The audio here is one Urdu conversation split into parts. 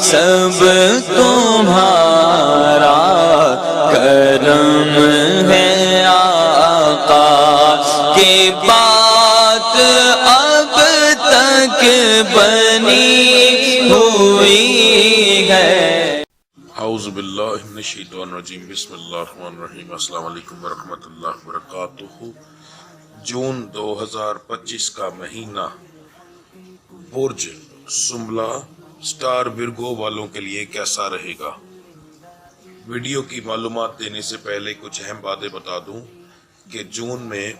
سب تمہارا کرم ہے آقا کی بات اب تک بنی ہوئی ہے۔ اعوذ باللہ من الشیطان الرجیم، بسم اللہ الرحمن الرحیم۔ السلام علیکم ورحمۃ اللہ وبرکاتہ۔ جون 2025 کا مہینہ برج سنبلہ سٹار ورگو والوں کے لیے کیسا رہے گا؟ ویڈیو کی معلومات دینے سے پہلے کچھ اہم باتیں بتا دوں کہ جون میں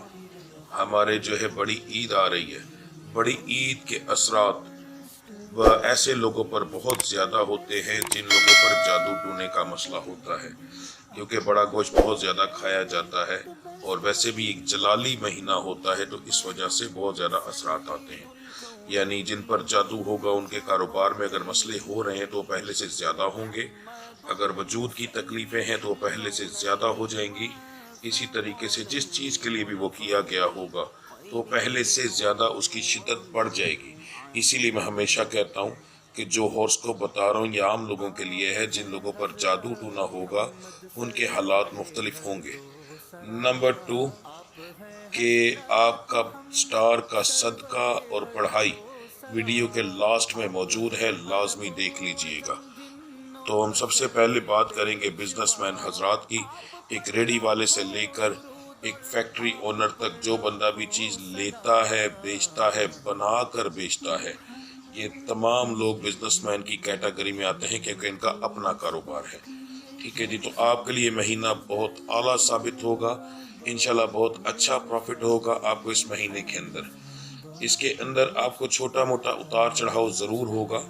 ہمارے جو ہے بڑی عید آ رہی ہے۔ بڑی عید کے اثرات وہ ایسے لوگوں پر بہت زیادہ ہوتے ہیں جن لوگوں پر جادو ٹونے کا مسئلہ ہوتا ہے، کیونکہ بڑا گوشت بہت زیادہ کھایا جاتا ہے اور ویسے بھی ایک جلالی مہینہ ہوتا ہے، تو اس وجہ سے بہت زیادہ اثرات آتے ہیں۔ یعنی جن پر جادو ہوگا ان کے کاروبار میں اگر مسئلے ہو رہے ہیں تو وہ پہلے سے زیادہ ہوں گے، اگر وجود کی تکلیفیں ہیں تو وہ پہلے سے زیادہ ہو جائیں گی۔ اسی طریقے سے جس چیز کے لیے بھی وہ کیا گیا ہوگا تو پہلے سے زیادہ اس کی شدت بڑھ جائے گی۔ اسی لیے میں ہمیشہ کہتا ہوں کہ جو ہورس کو بتا رہا ہوں یہ عام لوگوں کے لیے ہے، جن لوگوں پر جادو ٹونا ہوگا ان کے حالات مختلف ہوں گے۔ نمبر 2 کہ آپ کا سٹار کا صدقہ اور پڑھائی ویڈیو کے لاسٹ میں موجود ہے، لازمی دیکھ لیجئے گا۔ تو ہم سب سے پہلے بات کریں گے بزنس مین حضرات کی، ایک ریڈی والے سے لے کر ایک فیکٹری اونر تک جو بندہ بھی چیز لیتا ہے، بیچتا ہے، بنا کر بیچتا ہے، یہ تمام لوگ بزنس مین کی کیٹیگری میں آتے ہیں کیونکہ ان کا اپنا کاروبار ہے۔ ٹھیک ہے جی، تو آپ کے لیے مہینہ بہت اعلیٰ ثابت ہوگا، انشاءاللہ بہت اچھا پروفٹ ہوگا آپ کو اس مہینے کے اندر۔ اس کے اندر آپ کو چھوٹا موٹا اتار چڑھاؤ ضرور ہوگا،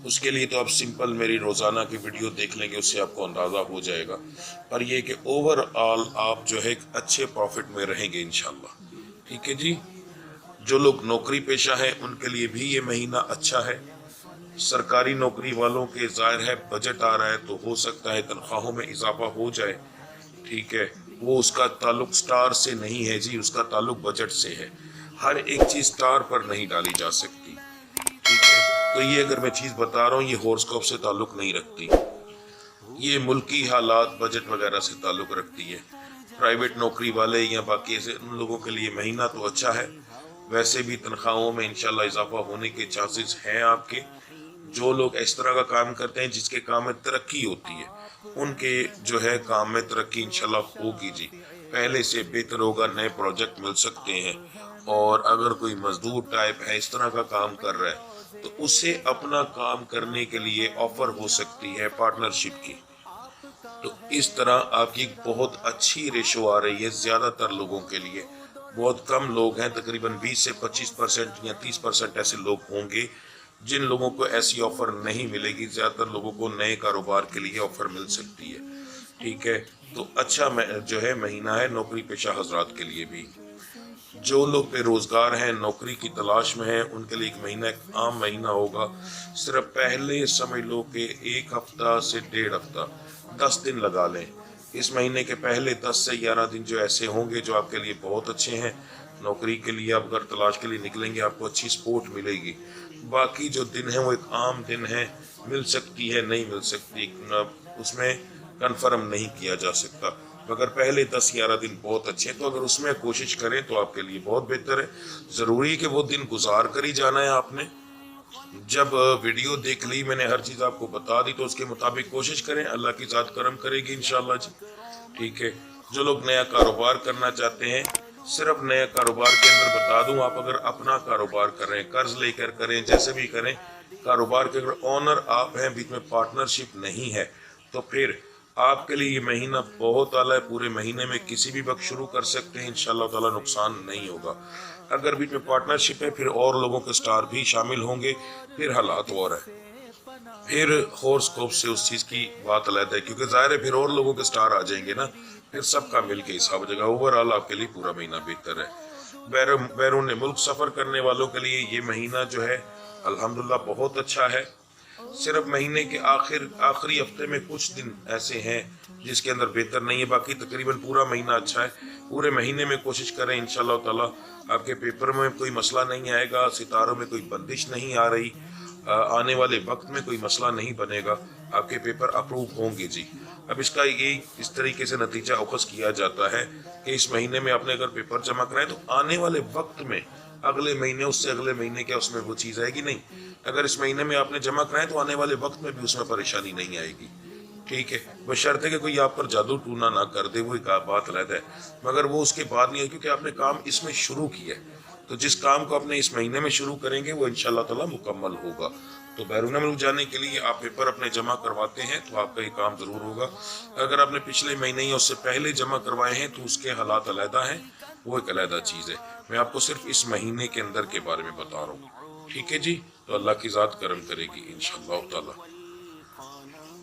اس کے لیے تو آپ سمپل میری روزانہ کی ویڈیو دیکھ لیں گے، اس سے آپ کو اندازہ ہو جائے گا۔ پر یہ کہ اوور آل آپ جو ہے ایک اچھے پروفٹ میں رہیں گے انشاءاللہ۔ ٹھیک ہے جی، جو لوگ نوکری پیشہ ہیں ان کے لیے بھی یہ مہینہ اچھا ہے۔ سرکاری نوکری والوں کے ظاہر ہے بجٹ آ رہا ہے تو ہو سکتا ہے تنخواہوں میں اضافہ ہو جائے۔ ٹھیک ہے، وہ اس کا تعلق سٹار سے نہیں ہے جی، اس کا تعلق بجٹ سے ہے۔ ہر ایک چیز سٹار پر نہیں ڈالی جا سکتی۔ ٹھیک ہے، تو یہ اگر میں چیز بتا رہا ہوں یہ ہورسکوپ سے تعلق نہیں رکھتی، یہ ملکی حالات بجٹ وغیرہ سے تعلق رکھتی ہے۔ پرائیویٹ نوکری والے یا باقی ایسے ان لوگوں کے لیے مہینہ تو اچھا ہے، ویسے بھی تنخواہوں میں انشاءاللہ اضافہ ہونے کے چانسز ہیں آپ کے۔ جو لوگ اس طرح کا کام کرتے ہیں جس کے کام میں ترقی ہوتی ہے ان کے جو ہے کام میں ترقی انشاءاللہ ہوگی جی، پہلے سے بہتر ہوگا، نئے پروجیکٹ مل سکتے ہیں۔ اور اگر کوئی مزدور ٹائپ ہے اس طرح کا کام کر رہا ہے تو اسے اپنا کام کرنے کے لیے آفر ہو سکتی ہے پارٹنرشپ کی۔ تو اس طرح آپ کی بہت اچھی ریشو آ رہی ہے زیادہ تر لوگوں کے لیے۔ بہت کم لوگ ہیں، تقریباً 20 سے 25% یا 30% ایسے لوگ ہوں گے جن لوگوں کو ایسی آفر نہیں ملے گی۔ زیادہ تر لوگوں کو نئے کاروبار کے لیے آفر مل سکتی ہے۔ ٹھیک ہے، تو اچھا جو ہے مہینہ ہے نوکری پیشہ حضرات کے لیے بھی۔ جو لوگ بے روزگار ہیں، نوکری کی تلاش میں ہیں، ان کے لیے ایک مہینہ ایک عام مہینہ ہوگا۔ صرف پہلے سمجھ لو کہ 1 ہفتہ سے 1.5 ہفتہ 10 دن لگا لیں، اس مہینے کے پہلے 10 سے 11 دن جو ایسے ہوں گے جو آپ کے لیے بہت اچھے ہیں۔ نوکری کے لیے آپ اگر تلاش کے لیے نکلیں گے آپ کو اچھی سپورٹ ملے گی۔ باقی جو دن ہیں وہ ایک عام دن ہیں، مل سکتی ہے نہیں مل سکتی، اس میں کنفرم نہیں کیا جا سکتا، مگر پہلے 10-11 دن بہت اچھے ہیں، تو اگر اس میں کوشش کریں تو آپ کے لیے بہت بہتر ہے۔ ضروری ہے کہ وہ دن گزار کر ہی جانا ہے آپ نے۔ جب ویڈیو دیکھ لی میں نے ہر چیز آپ کو بتا دی تو اس کے مطابق کوشش کریں، اللہ کی ذات کرم کرے گی انشاءاللہ جی۔ ٹھیک ہے، جو لوگ نیا کاروبار کرنا چاہتے ہیں، صرف نیا کاروبار کے اندر بتا دوں، آپ اگر اپنا کاروبار کر رہے ہیں، قرض لے کر کریں، جیسے بھی کریں، کاروبار کے اگر اونر آپ ہیں، بیچ میں پارٹنرشپ نہیں ہے، تو پھر آپ کے لیے یہ مہینہ بہت اعلیٰ ہے۔ پورے مہینے میں کسی بھی وقت شروع کر سکتے ہیں، انشاءاللہ تعالی نقصان نہیں ہوگا۔ اگر بیچ میں پارٹنرشپ ہے پھر اور لوگوں کے سٹار بھی شامل ہوں گے، پھر حالات اور ہے، پھر ہورسکوپ سے اس چیز کی بات علیحدہ ہے، کیونکہ ظاہر ہے پھر اور لوگوں کے سٹار آ جائیں گے نا، پھر سب کا مل کے حساب ہو جائے گا۔ اوور آل آپ کے لیے پورا مہینہ بہتر ہے۔ بیرون ملک سفر کرنے والوں کے لیے یہ مہینہ جو ہے الحمدللہ بہت اچھا ہے۔ صرف مہینے کے آخری ہفتے میں کچھ دن ایسے ہیں جس کے اندر بہتر نہیں ہے، باقی تقریباً پورا مہینہ اچھا ہے۔ پورے مہینے میں کوشش کریں انشاءاللہ تعالی آپ کے پیپر میں کوئی مسئلہ نہیں آئے گا، ستاروں میں کوئی بندش نہیں آ رہی، آنے والے وقت میں کوئی مسئلہ نہیں بنے گا، آپ کے پیپر اپروو ہوں گے جی۔ اب اس کا یہ اس طریقے سے نتیجہ اخذ کیا جاتا ہے کہ اس مہینے میں آپ نے اگر پیپر جمع کرائے تو آنے والے وقت میں اگلے مہینے، اس سے اگلے مہینے کیا اس میں وہ چیز آئے گی نہیں۔ اگر اس مہینے میں آپ نے جمع کرائے تو آنے والے وقت میں بھی اس میں پریشانی نہیں آئے گی، ٹھیک ہے، بشرطے کہ کوئی آپ پر جادو ٹونا نہ کر دے، وہ ایک بات رہتا ہے، مگر وہ اس کے بعد نہیں ہے، کیونکہ آپ نے کام اس میں شروع کیا ہے۔ تو جس کام کو اپنے اس مہینے میں شروع کریں گے وہ انشاءاللہ تعالی مکمل ہوگا۔ تو بیرون ملک جانے کے لیے آپ پیپر اپنے جمع کرواتے ہیں تو آپ کا یہ کام ضرور ہوگا۔ اگر آپ نے پچھلے مہینے یا اس سے پہلے جمع کروائے ہیں تو اس کے حالات علیحدہ ہیں، وہ ایک علیحدہ چیز ہے۔ میں آپ کو صرف اس مہینے کے اندر کے بارے میں بتا رہا ہوں، ٹھیک ہے جی۔ تو اللہ کی ذات کرم کرے گی انشاءاللہ تعالی۔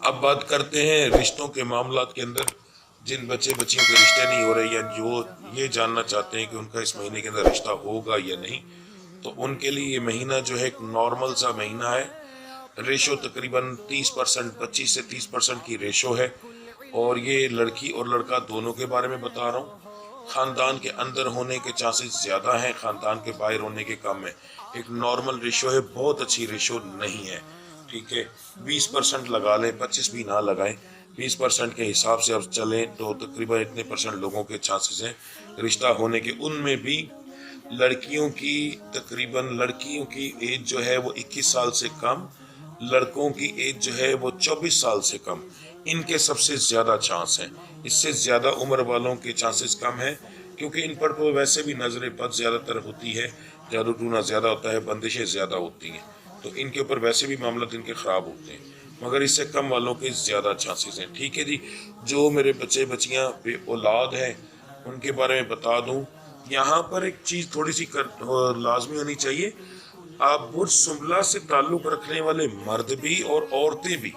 اب بات کرتے ہیں رشتوں کے معاملات کے اندر، جن بچے بچیوں کے رشتے نہیں ہو رہے یا جو یہ جاننا چاہتے ہیں کہ ان کا اس مہینے کے اندر رشتہ ہوگا یا نہیں، تو ان کے لیے یہ مہینہ جو ہے ایک نارمل سا مہینہ ہے۔ ریشو تقریباً 30%، 25 سے 30% کی ریشو ہے، اور یہ لڑکی اور لڑکا دونوں کے بارے میں بتا رہا ہوں۔ خاندان کے اندر ہونے کے چانسز زیادہ ہیں، خاندان کے باہر ہونے کے کم ہیں۔ ایک نارمل ریشو ہے، بہت اچھی ریشو نہیں ہے، ٹھیک ہے۔ 20% لگا لیں، 25 بھی نہ لگائیں، 20% کے حساب سے اب چلیں تو تقریباً اتنے % لوگوں کے چانسز ہیں رشتہ ہونے کے۔ ان میں بھی لڑکیوں کی تقریباً لڑکیوں کی ایج جو ہے وہ 21 سال سے کم، لڑکوں کی ایج جو ہے وہ 24 سال سے کم، ان کے سب سے زیادہ چانس ہیں۔ اس سے زیادہ عمر والوں کے چانسز کم ہیں، کیونکہ ان پر تو ویسے بھی نظر بد زیادہ تر ہوتی ہے، جادو ٹونا زیادہ ہوتا ہے، بندشیں زیادہ ہوتی ہیں، تو ان کے اوپر ویسے بھی معاملات ان کے خراب ہوتے ہیں، مگر اس سے کم والوں کے زیادہ چانسز ہیں، ٹھیک ہے جی۔ جو میرے بچے بچیاں بے اولاد ہیں ان کے بارے میں بتا دوں، یہاں پر ایک چیز تھوڑی سی لازمی ہونی چاہیے، آپ برج سنبلہ سے تعلق رکھنے والے مرد بھی اور عورتیں بھی،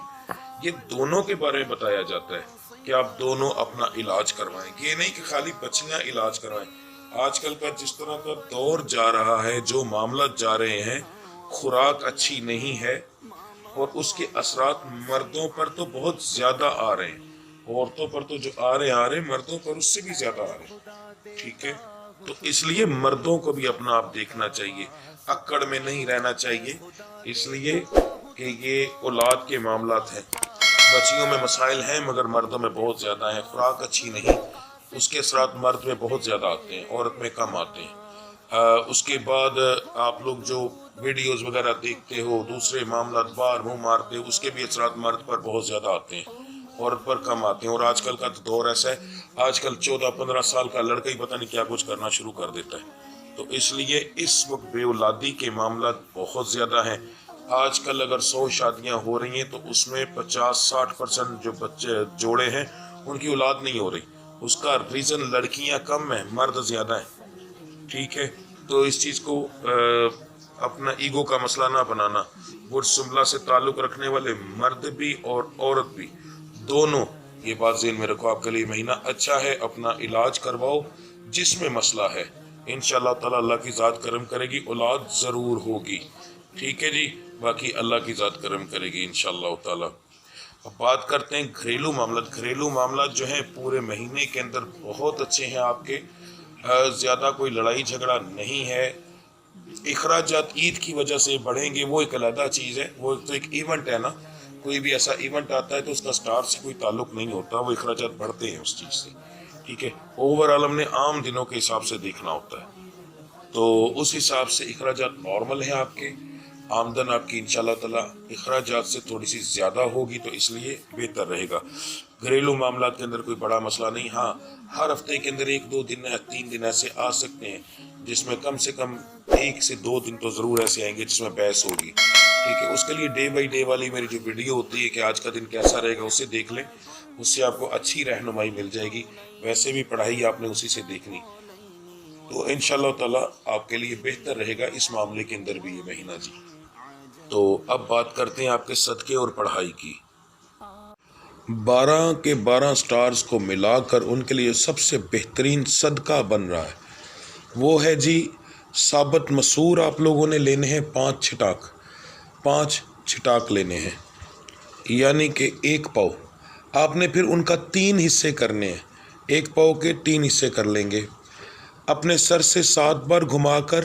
یہ دونوں کے بارے میں بتایا جاتا ہے کہ آپ دونوں اپنا علاج کروائیں، یہ نہیں کہ خالی بچیاں علاج کروائیں۔ آج کل کا جس طرح کا دور جا رہا ہے، جو معاملات جا رہے ہیں، خوراک اچھی نہیں ہے اور اس کے اثرات مردوں پر تو بہت زیادہ آ رہے ہیں، عورتوں پر تو جو آ رہے ہیں مردوں پر اس سے بھی زیادہ آ رہے ہیں، ٹھیک ہے۔ تو اس لیے مردوں کو بھی اپنا آپ دیکھنا چاہیے، اکڑ میں نہیں رہنا چاہیے، اس لیے کہ یہ اولاد کے معاملات ہیں، بچیوں میں مسائل ہیں مگر مردوں میں بہت زیادہ ہیں، خوراک اچھی نہیں، اس کے اثرات مرد میں بہت زیادہ آتے ہیں، عورت میں کم آتے ہیں۔ اس کے بعد آپ لوگ جو ویڈیوز وغیرہ دیکھتے ہو، دوسرے معاملات بار منہ مارتے ہو، اس کے بھی اثرات مرد پر بہت زیادہ آتے ہیں، عورت پر کم آتے ہیں۔ اور آج کل کا دور ایسا ہے، آج کل 14-15 سال کا لڑکا ہی پتہ نہیں کیا کچھ کرنا شروع کر دیتا ہے، تو اس لیے اس وقت بے اولادی کے معاملات بہت زیادہ ہیں۔ آج کل اگر 100 شادیاں ہو رہی ہیں تو اس میں 50-60% جو بچے جوڑے ہیں ان کی اولاد نہیں ہو رہی، اس کا ریزن لڑکیاں کم ہیں، مرد زیادہ ہیں، ٹھیک ہے۔ تو اس چیز کو اپنا ایگو کا مسئلہ نہ بنانا، برج سنبلہ سے تعلق رکھنے والے مرد بھی اور عورت بھی دونوں یہ بات ذہن میں رکھو، آپ کے لیے مہینہ اچھا ہے، اپنا علاج کرواؤ جس میں مسئلہ ہے، انشاءاللہ تعالی اللہ کی ذات کرم کرے گی، اولاد ضرور ہوگی، ٹھیک ہے جی۔ باقی اللہ کی ذات کرم کرے گی انشاءاللہ تعالی۔ اب بات کرتے ہیں گھریلو معاملات۔ گھریلو معاملات جو ہیں پورے مہینے کے اندر بہت اچھے ہیں آپ کے، زیادہ کوئی لڑائی جھگڑا نہیں ہے۔ اخراجات عید کی وجہ سے بڑھیں گے، وہ ایک علیحدہ چیز ہے، وہ تو ایک ایونٹ ہے نا، کوئی بھی ایسا ایونٹ آتا ہے تو اس کا سٹار سے کوئی تعلق نہیں ہوتا، وہ اخراجات بڑھتے ہیں اس چیز سے، ٹھیک ہے۔ اوورآل ہم نے عام دنوں کے حساب سے دیکھنا ہوتا ہے، تو اس حساب سے اخراجات نارمل ہیں آپ کے، آمدن آپ کی انشاءاللہ تعالیٰ اخراجات سے تھوڑی سی زیادہ ہوگی تو اس لیے بہتر رہے گا۔ گھریلو معاملات کے اندر کوئی بڑا مسئلہ نہیں، ہاں ہر ہفتے کے اندر 1-2 دن 3 دن ایسے آ سکتے ہیں جس میں کم سے کم 1 سے 2 دن تو ضرور ایسے آئیں گے جس میں بحث ہوگی، ٹھیک ہے۔ اس کے لیے ڈے بائی ڈے والی میری جو ویڈیو ہوتی ہے کہ آج کا دن کیسا رہے گا اسے دیکھ لیں، اس سے آپ کو اچھی رہنمائی مل جائے گی، ویسے بھی پڑھائی آپ نے اسی سے دیکھنی، تو انشاءاللہ تعالیٰ آپ کے لیے بہتر رہے گا اس معاملے کے اندر بھی یہ مہینہ جی۔ تو اب بات کرتے ہیں آپ کے صدقے اور پڑھائی کی۔ 12 کے 12 سٹارز کو ملا کر ان کے لیے سب سے بہترین صدقہ بن رہا ہے، وہ ہے جی ثابت مسور آپ لوگوں نے لینے ہیں 5 چھٹاک لینے ہیں، یعنی کہ 1 پاؤ، آپ نے پھر ان کا 3 حصے کرنے ہیں، 1 پاؤ کے 3 حصے کر لیں گے، اپنے سر سے 7 بار گھما کر